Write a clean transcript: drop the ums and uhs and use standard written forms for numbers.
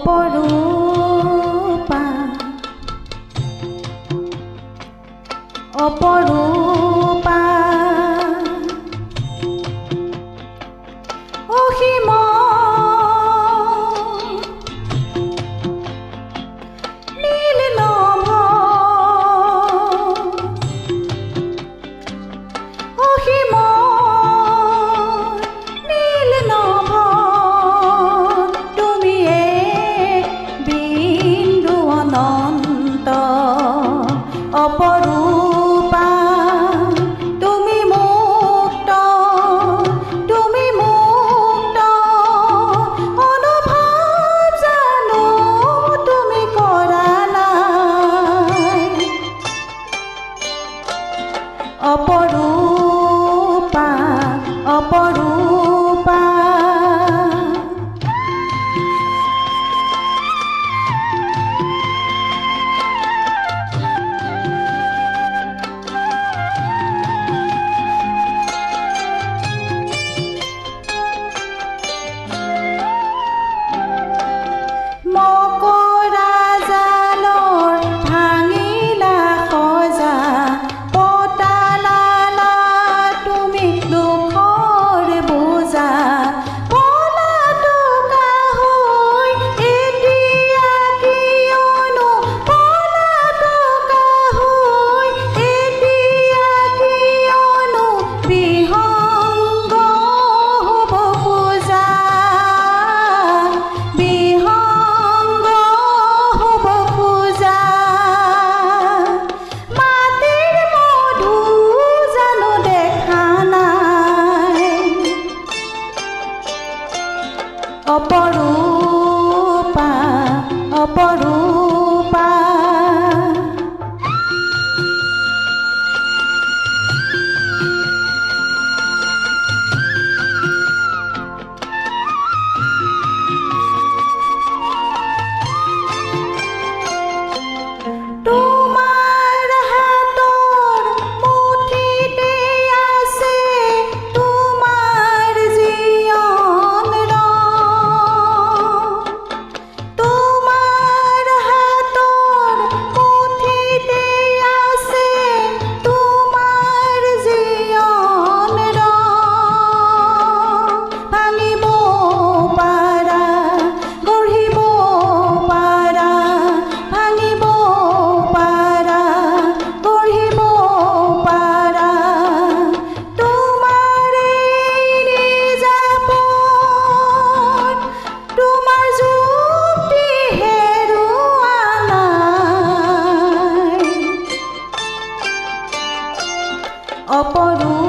অপৰূপা অপৰূপা অসীম নীলনভ অসীম নীলনভ তুমি এক বিন্দু অনন্ত অপৰূপা তুমি মুক্ত অনুভৱ জানো তুমি কৰা নাই অপৰূপা অপৰূপা মকৰা জালৰ ভাঙিলা সজা পতালালা তুমি দুখৰ বোজা পলাতকা হৈ এতিয়া কিয়নো পলাতকা হৈ এতিয়া কিয়নো বিহংগ হ'ব খোজা বিহংগ হ'ব খোজা মাটিৰ মধু জানো দেখা নাই অপৰূপা অপৰূপা তোমাৰ হাতৰ মুঠিতে আছে তোমাৰ জীৱন তোমাৰ হাতৰ মুঠিতে আছে তোমাৰ জীৱন ভাঙিব পাৰা গঢ়িব পাৰা ভাঙিব পাৰা গঢ়িব পাৰা তোমাৰ নিজাপন তোমাৰ যুক্তি হেৰুৱা নাই অপৰূপা